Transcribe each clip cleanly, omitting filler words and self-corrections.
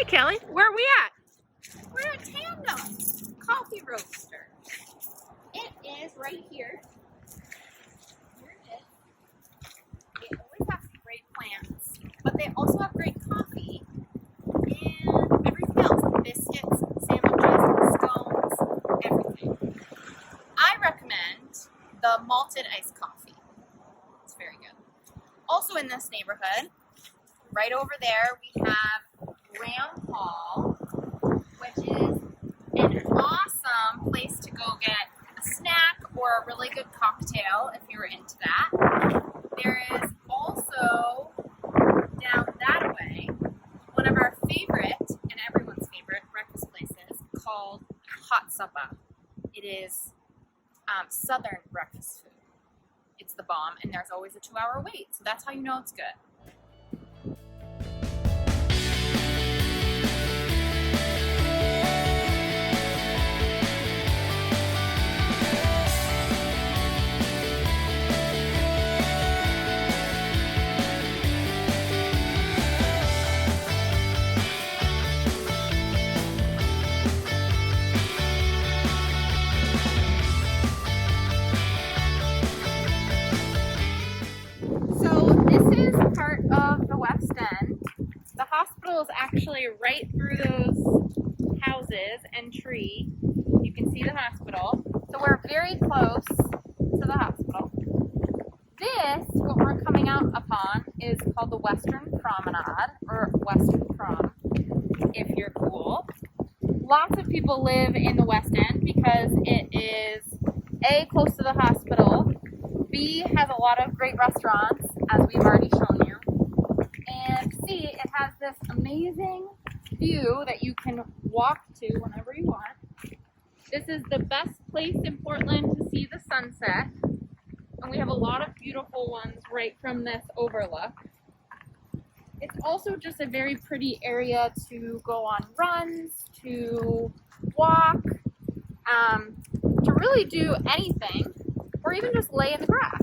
Kelly, where are we at? We're at Tandem Coffee Roaster. It is right here. Here it is. They always have some great plants, but they also have great coffee and everything else. Biscuits, sandwiches, scones, everything. I recommend the malted iced coffee. It's very good. Also in this neighborhood, right over there, we have Graham Hall, which is an awesome place to go get a snack or a really good cocktail if you're into that. There is also, down that way, one of our favorite, and everyone's favorite, breakfast places called Hot Supper. It is southern breakfast food. It's the bomb, and there's always a 2-hour wait, so that's how you know it's good. Part of the West End. The hospital is actually right through those houses and tree. You can see the hospital. So we're very close to the hospital. This, what we're coming out upon, is called the Western Promenade, or Western Prom, if you're cool. Lots of people live in the West End because it is A, close to the hospital, B, has a lot of great restaurants, as we've already shown you, and C, it has this amazing view that you can walk to whenever you want. This is the best place in Portland to see the sunset, and we have a lot of beautiful ones right from this overlook. It's also just a very pretty area to go on runs, to walk, to really do anything, or even just lay in the grass.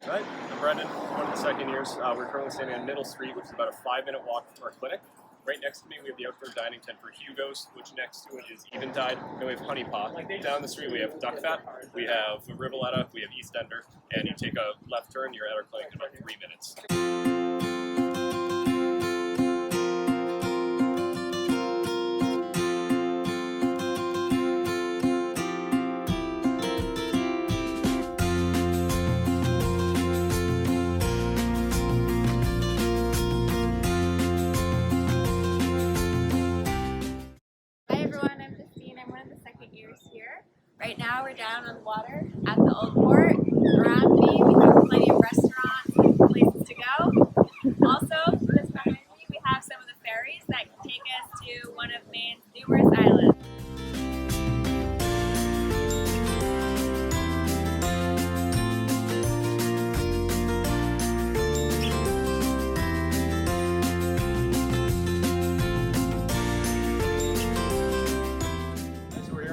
Hi, I'm Brendan, one of the second years. We're currently standing on Middle Street, which is about a 5-minute walk from our clinic. Right next to me, we have the outdoor dining tent for Hugo's, which next to it is Eventide, and we have Honey Pot. Down the street, we have Duck Fat, we have Rivoletta, we have East Ender, and you take a left turn, you're at our clinic in about 3 minutes. Right now we're down on the water at the Old Port. Around me we have plenty of restaurants and places to go. Also, just behind me we have some of the ferries that can take us to one of Maine's numerous islands.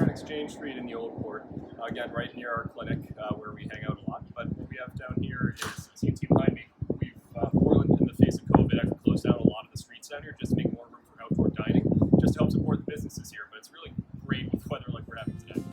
Exchange Street in the Old Port, again right near our clinic where we hang out a lot. But what we have down here is, as you can see behind me, we've Portland, in the face of COVID, actually closed down a lot of the streets down here just to make more room for outdoor dining, just to help support the businesses here. But it's really great with weather like we're having today.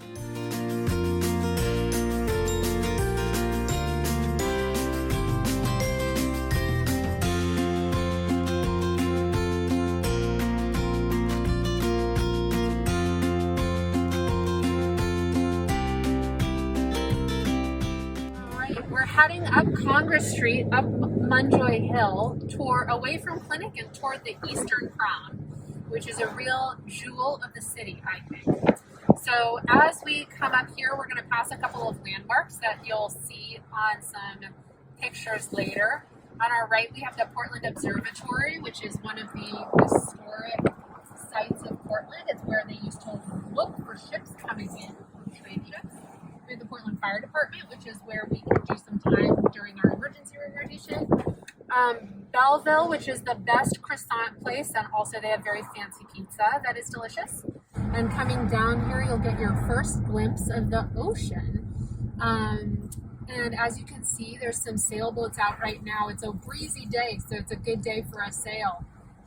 We're heading up Congress Street, up Munjoy Hill, away from Clinic and toward the Eastern Prom, which is a real jewel of the city, I think. So as we come up here, we're going to pass a couple of landmarks that you'll see on some pictures later. On our right, we have the Portland Observatory, which is one of the historic sites of Portland. It's where they used to look for ships coming in, trade ships. We have the Portland Fire Department, which is where we can do some time during our emergency room rotation. Belleville, which is the best croissant place, and also they have very fancy pizza that is delicious. And coming down here, you'll get your first glimpse of the ocean. And as you can see, there's some sailboats out right now. It's a breezy day, so it's a good day for a sail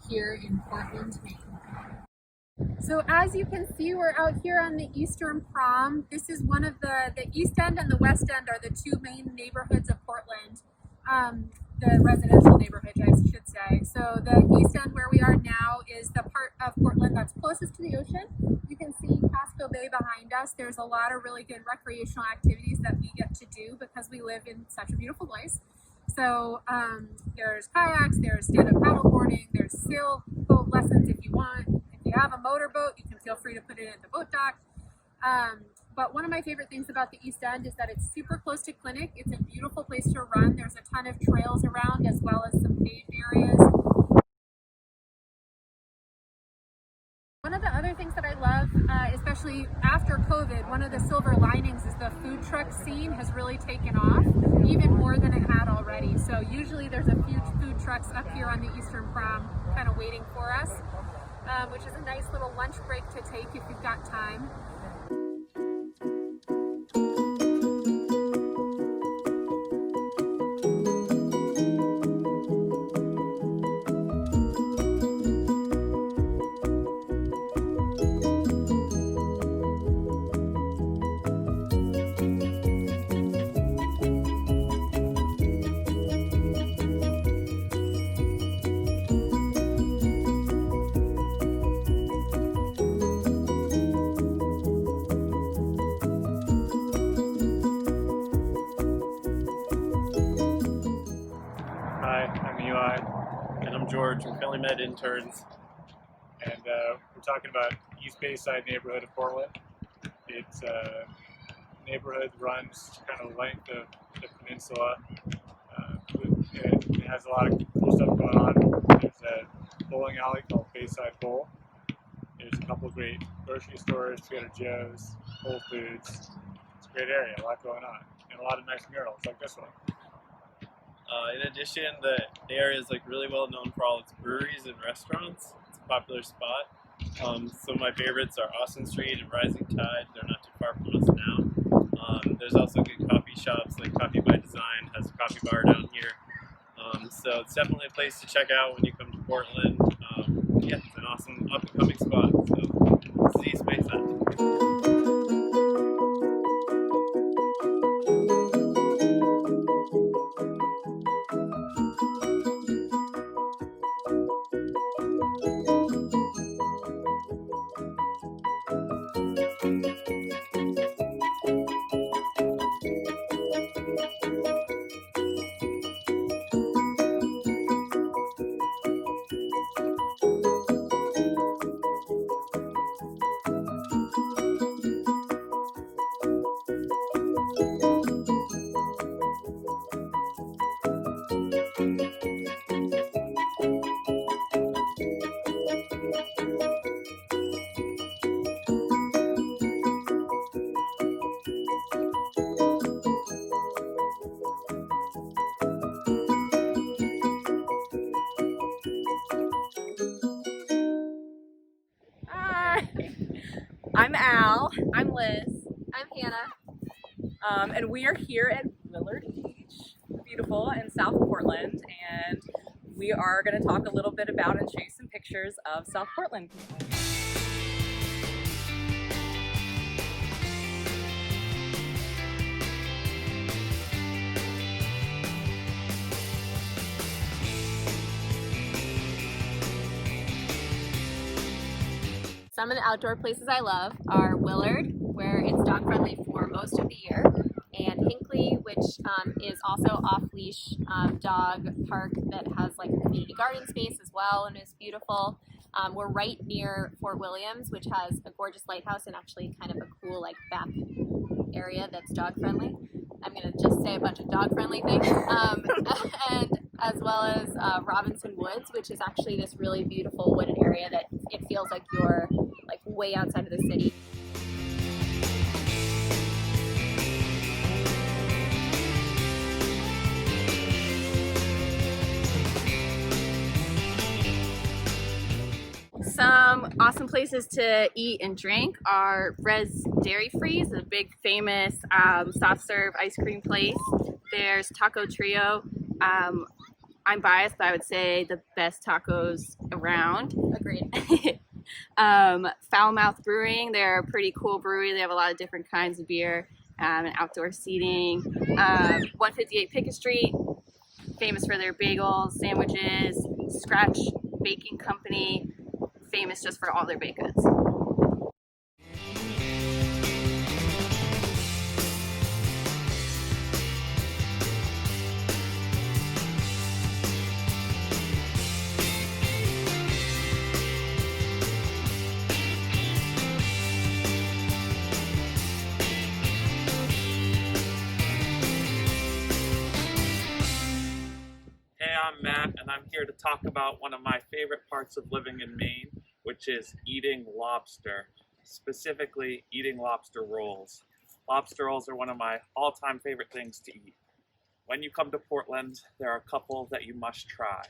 here in Portland, Maine. So as you can see, we're out here on the Eastern Prom. This is one of the East End and the West End are the two main neighborhoods of Portland. The residential neighborhood, I should say. So the East End, where we are now, is the part of Portland that's closest to the ocean. You can see Casco Bay behind us. There's a lot of really good recreational activities that we get to do because we live in such a beautiful place. So there's kayaks, there's stand-up paddleboarding, there's sailboat lessons if you want. If you have a motorboat, you can feel free to put it at the boat dock. But one of my favorite things about the East End is that it's super close to Clinic. It's a beautiful place to run. There's a ton of trails around as well as some paved areas. One of the other things that I love, especially after COVID, one of the silver linings is the food truck scene has really taken off, even more than it had already. So usually there's a few food trucks up here on the Eastern Prom kind of waiting for us, which is a nice little lunch break to take if you've got time. I'm Eli, and I'm George. We're Family Med interns, and we're talking about East Bayside neighborhood of Portland. It's a neighborhood that runs kind of the length of the peninsula. It has a lot of cool stuff going on. There's a bowling alley called Bayside Bowl. There's a couple of great grocery stores, Trader Joe's, Whole Foods. It's a great area, a lot going on, and a lot of nice murals like this one. In addition, the area is really well known for all its breweries and restaurants. It's a popular spot. Some of my favorites are Austin Street and Rising Tide. They're not too far from us now. There's also good coffee shops like Coffee by Design has a coffee bar down here. So it's definitely a place to check out when you come to Portland. Yeah, it's an awesome up and coming spot. So this is East Bayside. I'm Al, I'm Liz. I'm Hannah. and we are here at Willard Beach, beautiful in South Portland, and we are going to talk a little bit about and show you some pictures of South Portland. Some of the outdoor places I love are Willard, where it's dog friendly for most of the year, and Hinckley, which is also off-leash dog park that has like a community garden space as well and is beautiful. We're right near Fort Williams, which has a gorgeous lighthouse and actually kind of a cool like back area that's dog friendly. I'm gonna just say a bunch of dog friendly things. And as well as Robinson Woods, which is actually this really beautiful wooded area that it feels like you're like way outside of the city. Awesome places to eat and drink are Res Dairy Freeze, a big famous soft serve ice cream place. There's Taco Trio. I'm biased, but I would say the best tacos around. Agreed. Foul Mouth Brewing, they're a pretty cool brewery. They have a lot of different kinds of beer and outdoor seating. 158 Pickett Street, famous for their bagels, sandwiches. Scratch Baking Company, famous just for all their baked goods. Hey, I'm Matt, and I'm here to talk about one of my favorite parts of living in Maine, which is eating lobster, specifically eating lobster rolls. Lobster rolls are one of my all-time favorite things to eat. When you come to Portland, there are a couple that you must try.